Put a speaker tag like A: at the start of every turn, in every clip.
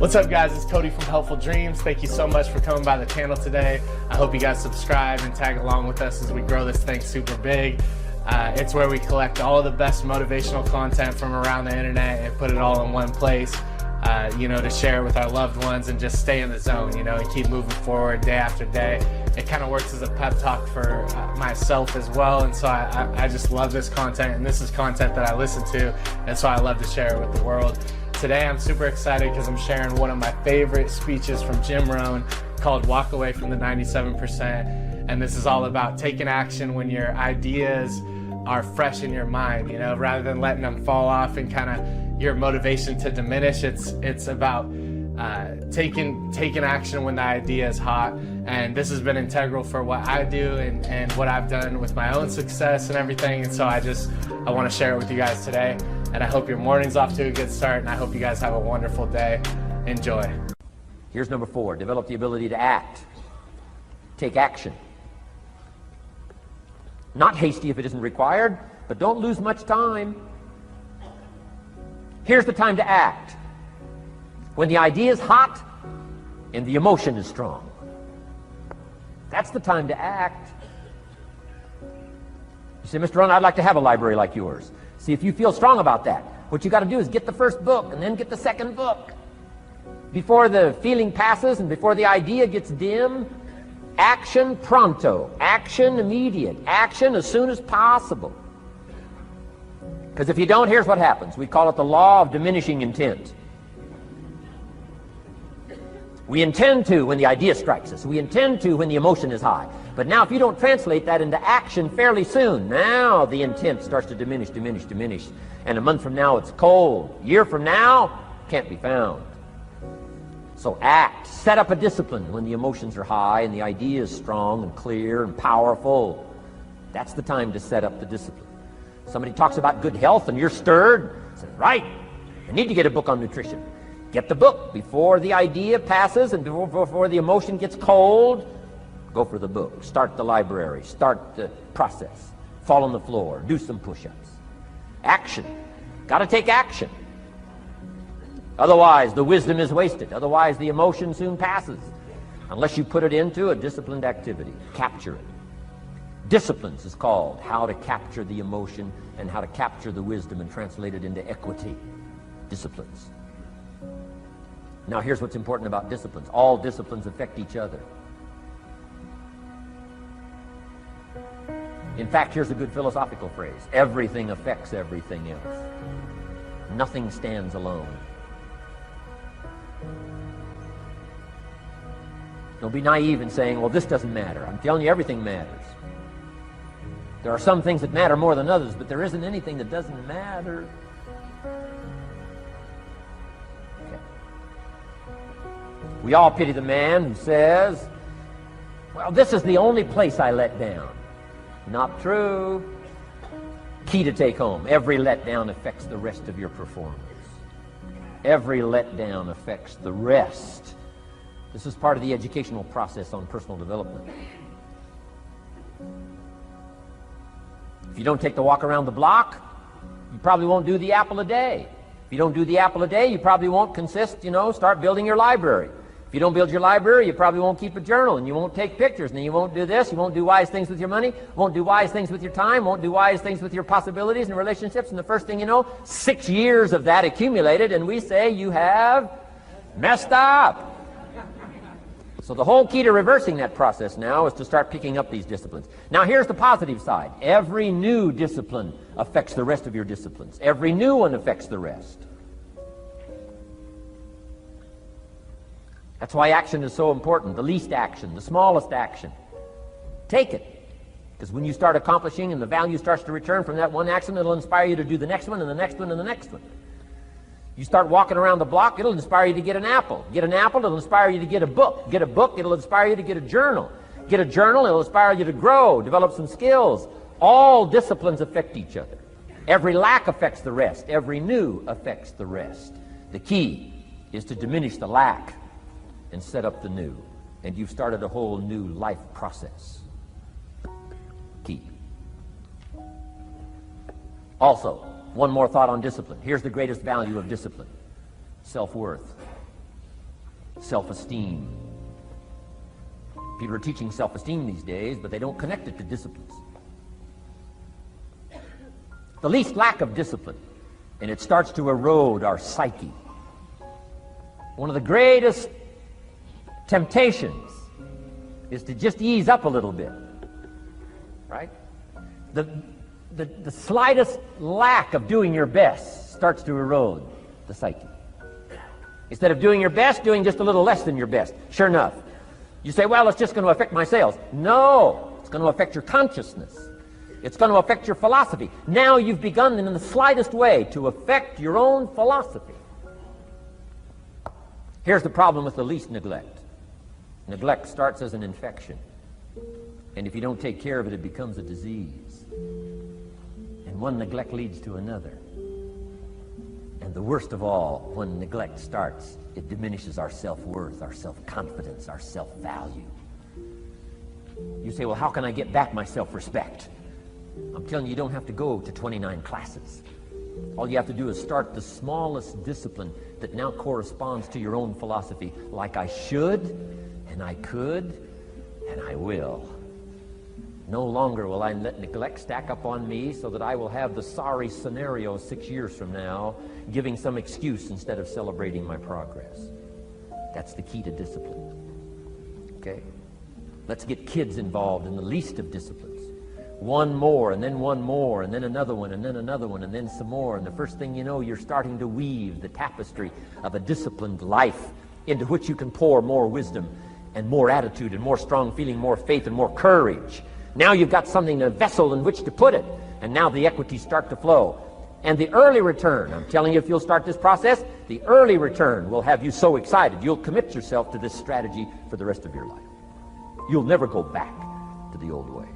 A: What's up, guys? It's Cody from Helpful Dreams. Thank you so much for coming by the channel today. I hope you guys subscribe and tag along with us as we grow this thing super big. It's where we collect all of the best motivational content from around the internet and put it all in one place, to share it with our loved ones and just stay in the zone, and keep moving forward day after day. It kind of works as a pep talk for myself as well, and so I just love this content, and this is content that I listen to, and so I love to share it with the world. Today I'm super excited because I'm sharing one of my favorite speeches from Jim Rohn called Walk Away from the 97%, and this is all about taking action when your ideas are fresh in your mind, rather than letting them fall off and kind of your motivation to diminish. It's about taking action when the idea is hot, and this has been integral for what I do and what I've done with my own success and everything, and so I want to share it with you guys today, and I hope your morning's off to a good start, and I hope you guys have a wonderful day. Enjoy.
B: Here's number 4, develop the ability to act. Take action. Not hasty if it isn't required, but don't lose much time. Here's the time to act. When the idea is hot and the emotion is strong. That's the time to act. You say, Mr. Rohn, I'd like to have a library like yours. See, if you feel strong about that, what you got to do is get the first book and then get the second book. Before the feeling passes and before the idea gets dim, action pronto, action immediate, action as soon as possible. Because if you don't, here's what happens. We call it the law of diminishing intent. We intend to when the idea strikes us. We intend to when the emotion is high. But now if you don't translate that into action fairly soon, now the intent starts to diminish. And a month from now it's cold. A year from now, can't be found. So act. Set up a discipline when the emotions are high and the idea is strong and clear and powerful. That's the time to set up the discipline. Somebody talks about good health and you're stirred. Say, right, I need to get a book on nutrition. Get the book before the idea passes and before the emotion gets cold. Go for the book. Start the library. Start the process. Fall on the floor. Do some push-ups. Action. Got to take action. Otherwise, the wisdom is wasted. Otherwise, the emotion soon passes. Unless you put it into a disciplined activity. Capture it. Disciplines is called how to capture the emotion and how to capture the wisdom and translate it into equity. Disciplines. Now here's what's important about disciplines. All disciplines affect each other. In fact, here's a good philosophical phrase. Everything affects everything else. Nothing stands alone. Don't be naive in saying, well, this doesn't matter. I'm telling you, everything matters. There are some things that matter more than others, but there isn't anything that doesn't matter. Okay. We all pity the man who says, well, this is the only place I let down. Not true. Key to take home. Every letdown affects the rest of your performance. Every letdown affects the rest. This is part of the educational process on personal development. If you don't take the walk around the block, you probably won't do the apple a day. If you don't do the apple a day, you probably won't start building your library. If you don't build your library, you probably won't keep a journal, and you won't take pictures, and then you won't do this, you won't do wise things with your money, won't do wise things with your time, won't do wise things with your possibilities and relationships, and the first thing you know, 6 years of that accumulated, and we say you have messed up. So the whole key to reversing that process now is to start picking up these disciplines. Now here's the positive side. Every new discipline affects the rest of your disciplines. Every new one affects the rest. That's why action is so important. The least action, the smallest action. Take it. Because when you start accomplishing and the value starts to return from that one action, it'll inspire you to do the next one and the next one and the next one. You start walking around the block, it'll inspire you to get an apple. Get an apple, it'll inspire you to get a book. Get a book, it'll inspire you to get a journal. Get a journal, it'll inspire you to grow, develop some skills. All disciplines affect each other. Every lack affects the rest. Every new affects the rest. The key is to diminish the lack and set up the new. And you've started a whole new life process. Key. Also, one more thought on discipline. Here's the greatest value of discipline. Self-worth. self-esteem. People are teaching self-esteem these days, but they don't connect it to disciplines. The least lack of discipline, and it starts to erode our psyche. One of the greatest temptations is to just ease up a little bit, right? The slightest lack of doing your best starts to erode the psyche. Instead of doing your best, doing just a little less than your best. Sure enough, you say, well, it's just going to affect my sales. No, it's going to affect your consciousness. It's going to affect your philosophy. Now you've begun in the slightest way to affect your own philosophy. Here's the problem with the least neglect. Neglect starts as an infection. And if you don't take care of it, it becomes a disease. And one neglect leads to another. And the worst of all, when neglect starts, it diminishes our self-worth, our self-confidence, our self-value. You say, well, how can I get back my self-respect? I'm telling you, you don't have to go to 29 classes. All you have to do is start the smallest discipline that now corresponds to your own philosophy, like I should, and I could, and I will. No longer will I let neglect stack up on me so that I will have the sorry scenario 6 years from now, giving some excuse instead of celebrating my progress. That's the key to discipline. Okay? Let's get kids involved in the least of disciplines. One more, and then one more, and then another one, and then another one, and then some more. And the first thing you know, you're starting to weave the tapestry of a disciplined life into which you can pour more wisdom and more attitude and more strong feeling, more faith and more courage. Now you've got something, a vessel in which to put it. And now the equities start to flow. And the early return, I'm telling you, if you'll start this process, the early return will have you so excited. You'll commit yourself to this strategy for the rest of your life. You'll never go back to the old ways.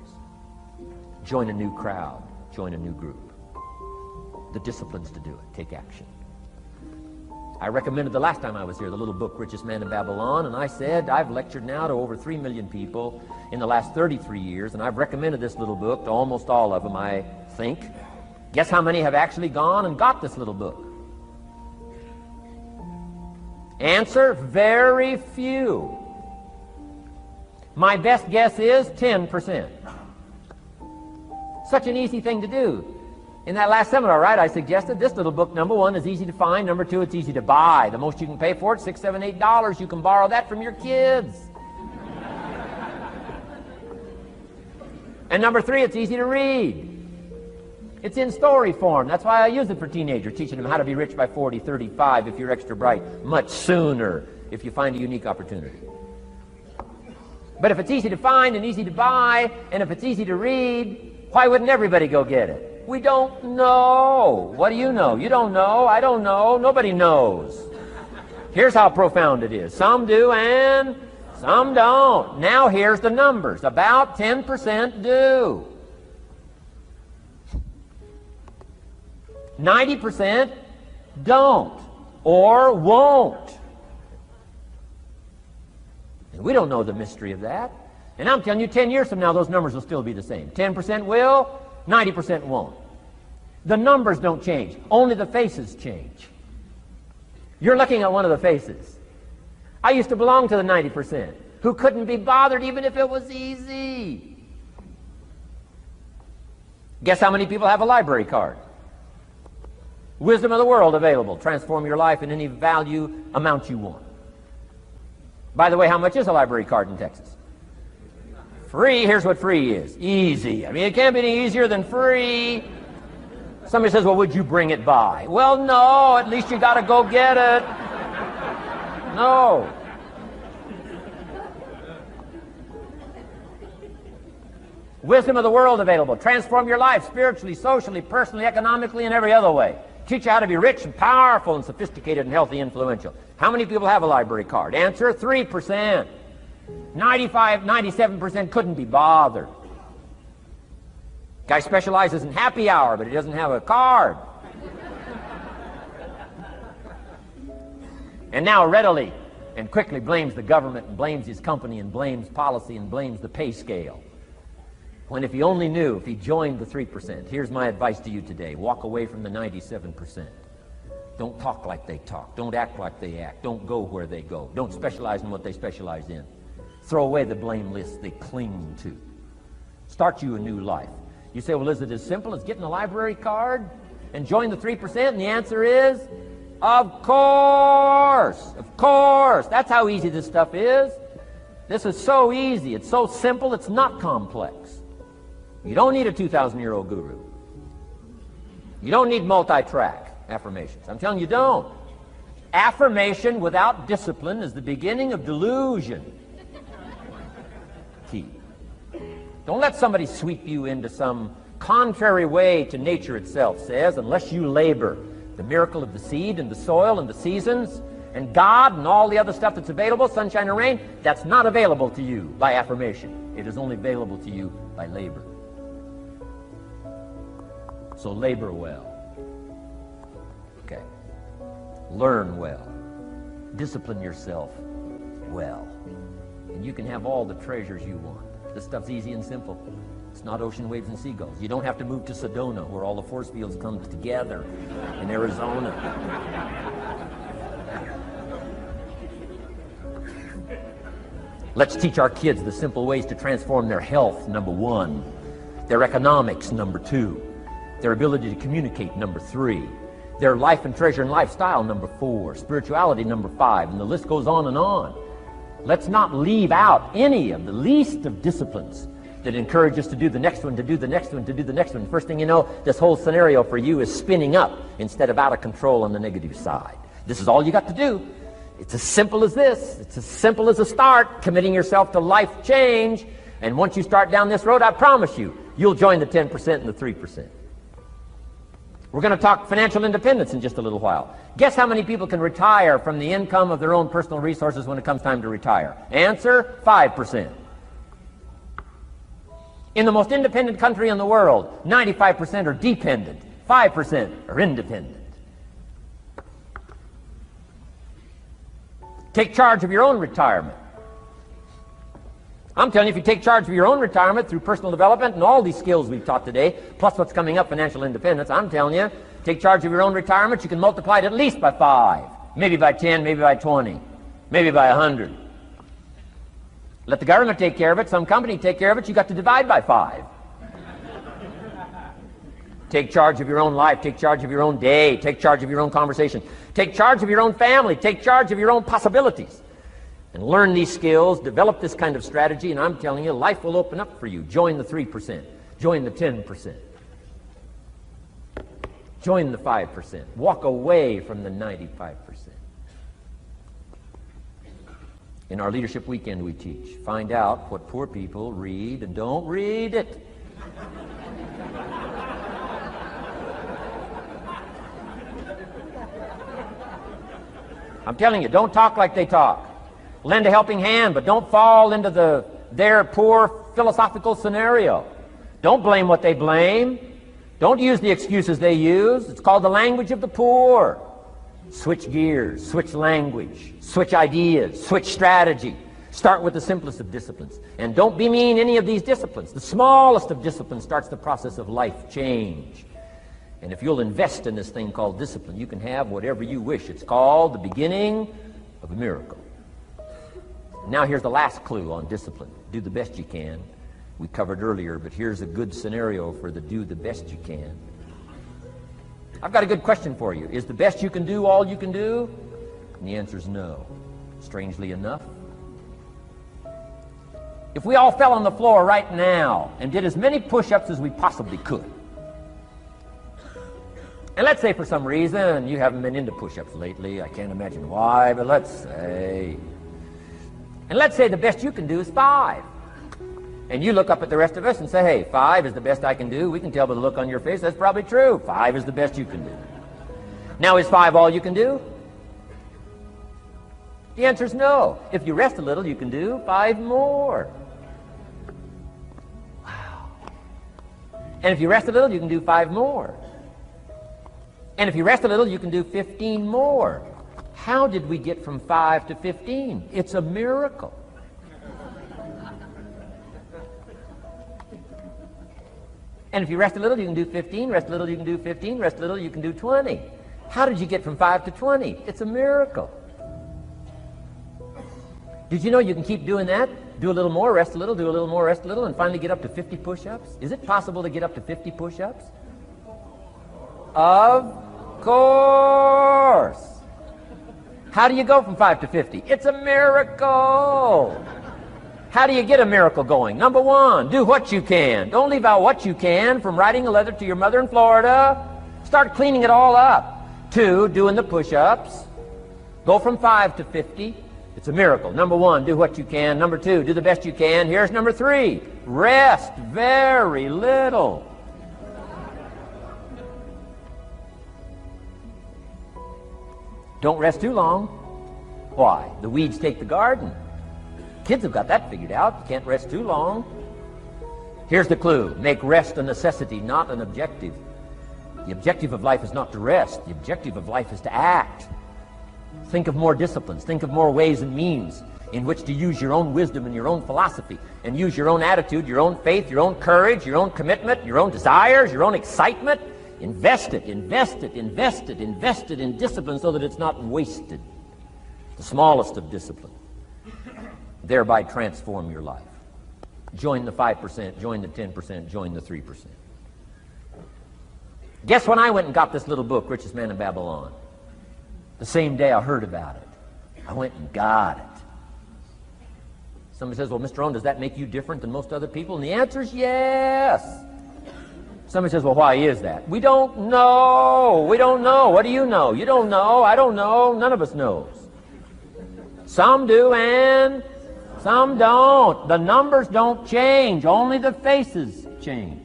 B: Join a new crowd. Join a new group. The disciplines to do it. Take action. I recommended the last time I was here the little book, Richest Man in Babylon, and I said I've lectured now to over 3 million people in the last 33 years, and I've recommended this little book to almost all of them, I think. Guess how many have actually gone and got this little book? Answer, very few. My best guess is 10%. Such an easy thing to do. In that last seminar, right, I suggested this little book, number one, is easy to find. Number two, it's easy to buy. The most you can pay for it, $6, $7, $8. You can borrow that from your kids. And number three, it's easy to read. It's in story form. That's why I use it for teenagers, teaching them how to be rich by 40, 35 if you're extra bright, much sooner if you find a unique opportunity. But if it's easy to find and easy to buy, and if it's easy to read, why wouldn't everybody go get it? We don't know. What do you know? You don't know. I don't know. Nobody knows. Here's how profound it is. Some do and some don't. Now here's the numbers. About 10% do. 90% don't or won't. And we don't know the mystery of that. And I'm telling you, 10 years from now, those numbers will still be the same. 10% will, 90% won't. The numbers don't change. Only the faces change. You're looking at one of the faces. I used to belong to the 90% who couldn't be bothered even if it was easy. Guess how many people have a library card? Wisdom of the world available. Transform your life in any value amount you want. By the way, how much is a library card in Texas? Free. Here's what free is. Easy. I mean, it can't be any easier than free. Somebody says, well, would you bring it by? Well, no. At least you got to go get it. No. Wisdom of the world available. Transform your life spiritually, socially, personally, economically, and every other way. Teach you how to be rich and powerful and sophisticated and healthy, influential. How many people have a library card? Answer, 3%. 95, 97% couldn't be bothered. Guy specializes in happy hour, but he doesn't have a card. And now readily and quickly blames the government and blames his company and blames policy and blames the pay scale. When if he only knew, if he joined the 3%, here's my advice to you today. Walk away from the 97%. Don't talk like they talk. Don't act like they act. Don't go where they go. Don't specialize in what they specialize in. Throw away the blame lists they cling to. Start you a new life. You say, well, is it as simple as getting a library card and join the 3%? And the answer is, of course. Of course. That's how easy this stuff is. This is so easy. It's so simple. It's not complex. You don't need a 2,000-year-old guru. You don't need multi-track affirmations. I'm telling you, don't. Affirmation without discipline is the beginning of delusion. Key. Don't let somebody sweep you into some contrary way to nature itself says, unless you labor the miracle of the seed and the soil and the seasons and God and all the other stuff that's available, sunshine and rain, that's not available to you by affirmation. It is only available to you by labor. So labor well. Okay. Learn well. Discipline yourself well. And you can have all the treasures you want. This stuff's easy and simple. It's not ocean waves and seagulls. You don't have to move to Sedona where all the force fields come together in Arizona. Let's teach our kids the simple ways to transform their health, number 1. Their economics, number 2. Their ability to communicate, number 3. Their life and treasure and lifestyle, number 4. Spirituality, number 5. And the list goes on and on. Let's not leave out any of the least of disciplines that encourage us to do the next one, to do the next one, to do the next one. First thing you know, this whole scenario for you is spinning up instead of out of control on the negative side. This is all you got to do. It's as simple as this. It's as simple as a start, committing yourself to life change. And once you start down this road, I promise you, you'll join the 10% and the 3%. We're going to talk financial independence in just a little while. Guess how many people can retire from the income of their own personal resources when it comes time to retire? Answer, 5%. In the most independent country in the world, 95% are dependent, 5% are independent. Take charge of your own retirement. I'm telling you, if you take charge of your own retirement through personal development and all these skills we've taught today, plus what's coming up, financial independence, I'm telling you, take charge of your own retirement, you can multiply it at least by 5, maybe by 10, maybe by 20, maybe by 100. Let the government take care of it, some company take care of it, you got to divide by 5. Take charge of your own life, take charge of your own day, take charge of your own conversation, take charge of your own family, take charge of your own possibilities. And learn these skills, develop this kind of strategy, and I'm telling you, life will open up for you. Join the 3%. Join the 10%. Join the 5%. Walk away from the 95%. In our Leadership Weekend we teach, find out what poor people read and don't read it. I'm telling you, don't talk like they talk. Lend a helping hand, but don't fall into their poor philosophical scenario. Don't blame what they blame. Don't use the excuses they use. It's called the language of the poor. Switch gears, switch language, switch ideas, switch strategy. Start with the simplest of disciplines. And don't bemean any of these disciplines. The smallest of disciplines starts the process of life change. And if you'll invest in this thing called discipline, you can have whatever you wish. It's called the beginning of a miracle. Now here's the last clue on discipline. Do the best you can. We covered earlier, but here's a good scenario for the do the best you can. I've got a good question for you. Is the best you can do all you can do? And the answer is no. Strangely enough. If we all fell on the floor right now and did as many push-ups as we possibly could, and let's say for some reason you haven't been into push-ups lately, I can't imagine why, but let's say the best you can do is 5. And you look up at the rest of us and say, hey, 5 is the best I can do. We can tell by the look on your face that's probably true. 5 is the best you can do. Now, is 5 all you can do? The answer is no. If you rest a little, you can do 5 more. Wow. And if you rest a little, you can do 5 more. And if you rest a little, you can do 15 more. How did we get from 5 to 15? It's a miracle. And if you rest a little, you can do 15, rest a little, you can do 15, rest a little, you can do 20. How did you get from 5 to 20? It's a miracle. Did you know you can keep doing that? Do a little more, rest a little, do a little more, rest a little, and finally get up to 50 push-ups? Is it possible to get up to 50 push-ups? Of course. How do you go from 5 to 50? It's a miracle. How do you get a miracle going? Number one, do what you can. Don't leave out what you can, from writing a letter to your mother in Florida. Start cleaning it all up. 2, doing the push-ups. Go from 5 to 50. It's a miracle. Number one, do what you can. Number 2, do the best you can. Here's number 3, rest very little. Don't rest too long. Why? The weeds take the garden. Kids have got that figured out. You can't rest too long. Here's the clue. Make rest a necessity, not an objective. The objective of life is not to rest. The objective of life is to act. Think of more disciplines. Think of more ways and means in which to use your own wisdom and your own philosophy, and use your own attitude, your own faith, your own courage, your own commitment, your own desires, your own excitement. Invest it, invest it, invest it, invest it in discipline so that it's not wasted. The smallest of discipline. Thereby transform your life. Join the 5%, join the 10%, join the 3%. Guess when I went and got this little book, Richest Man in Babylon? The same day I heard about it. I went and got it. Somebody says, well, Mr. Rohn, does that make you different than most other people? And the answer is yes. Somebody says, well, why is that? We don't know. We don't know. What do you know? You don't know. I don't know. None of us knows. Some do and some don't. The numbers don't change. Only the faces change.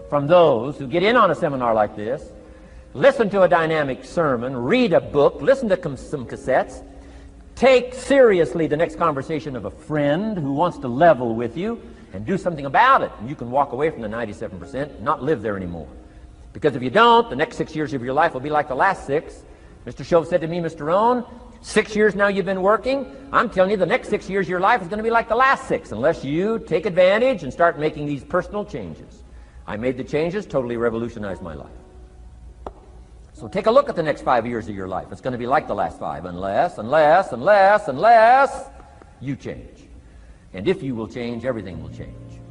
B: From those who get in on a seminar like this, listen to a dynamic sermon, read a book, listen to some cassettes, take seriously the next conversation of a friend who wants to level with you, and do something about it. And you can walk away from the 97% and not live there anymore. Because if you don't, the next 6 years of your life will be like the last 6. Mr. Shove said to me, Mr. Rohn, 6 years now you've been working. I'm telling you, the next 6 years of your life is going to be like the last 6, unless you take advantage and start making these personal changes. I made the changes, totally revolutionized my life. So take a look at the next 5 years of your life. It's going to be like the last 5, unless you change. And if you will change, everything will change.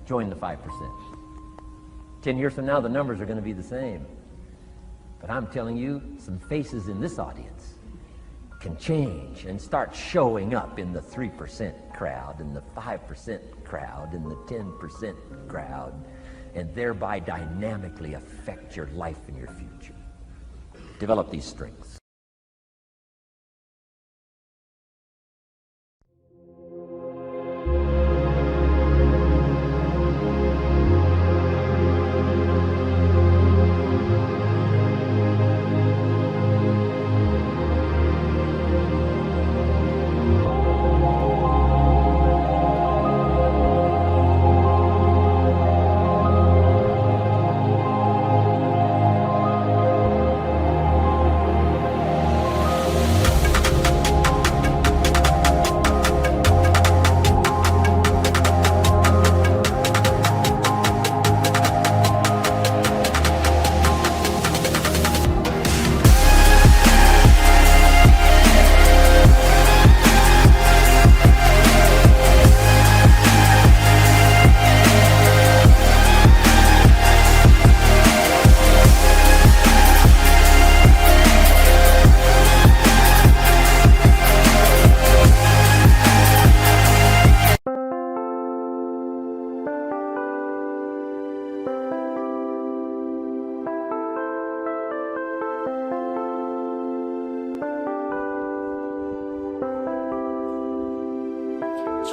B: Join the 5%. 10 years from now, the numbers are going to be the same. But I'm telling you, some faces in this audience can change and start showing up in the 3% crowd, in the 5% crowd, in the 10% crowd, and thereby dynamically affect your life and your future. Develop these strengths.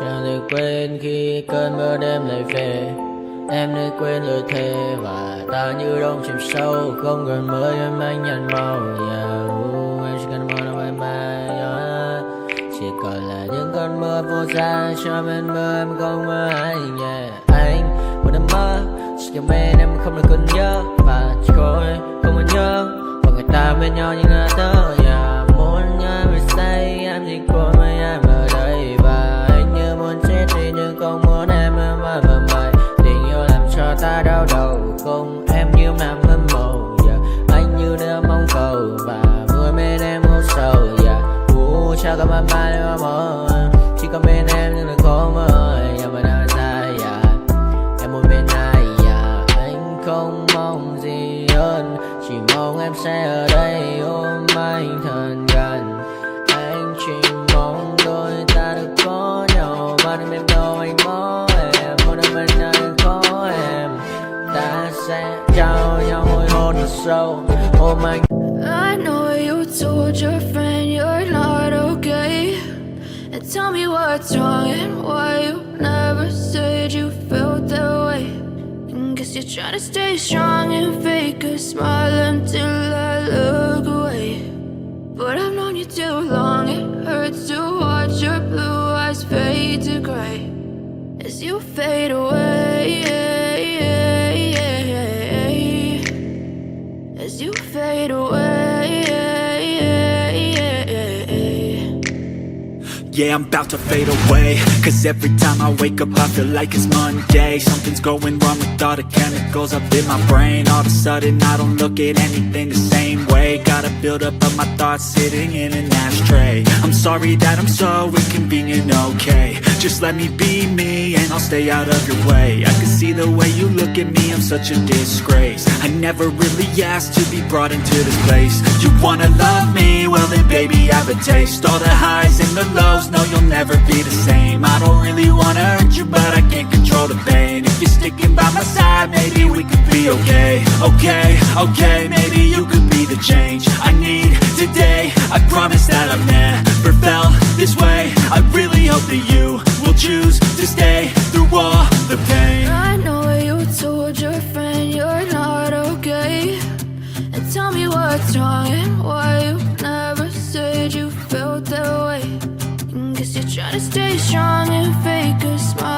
C: Chẳng được quên khi cơn mưa đêm lại về. Em đã quên lời thề và ta như đông chìm sâu. Không gần mơ em anh nhận màu. Em chỉ cần mơ đâu em bay. Chỉ còn là những cơn mưa vô giá. Cho bên mơ em không mơ ai. Anh vẫn đang mơ. Chỉ cần bên em không được cần nhớ. Và chỉ có em không còn nhớ. Và người ta bên nhau như ngã tớ. Muốn nhớ về say em chỉ có mấy em ở đây. Và anh như muốn chết đi nhưng không muốn em mơ mày. Tình yêu làm cho ta đau đầu. Không em như mà mơ mộng. Anh như sao có mãi mãi để mà mơ. Chỉ có bên em nhưng là khó mơ. Giờ mà đang sai em muốn bên ai anh không mong gì hơn, chỉ mong em sẽ ở đây ôm anh thật gần. Anh chỉ mong đôi ta được có nhau, mà đừng em đâu anh có em, muốn em bên anh có em. Ta sẽ trao nhau môi hôn thật sâu, ôm anh.
D: I know you told your friend you're not okay, and tell me what's wrong and why you never said you felt that way. And guess you're trying to stay strong and fake a smile until I look away. But I've known you too long, it hurts to watch your blue eyes fade to gray as you fade away, as you fade away.
E: Yeah, I'm about to fade away, cause every time I wake up I feel like it's Monday. Something's going wrong with all the chemicals up in my brain. All of a sudden I don't look at anything the same way. Gotta build up of my thoughts sitting in an ashtray. I'm sorry that I'm so inconvenient, okay. Just let me be me and I'll stay out of your way. I can see the way you look at me, I'm such a disgrace. I never really asked to be brought into this place. You wanna love me? Well then baby have a taste. All the highs and the lows, no, you'll never be the same. I don't really wanna hurt you, but I can't control the pain. If you're sticking by my side, maybe we could be okay. Okay, maybe you could be the change I need today. I promise that I've never felt this way. I really hope that you will choose to stay through all the pain.
D: I know you told your friend you're not okay, and tell me what's wrong and why you never said you felt that way. Guess you're trying to stay strong and fake a smile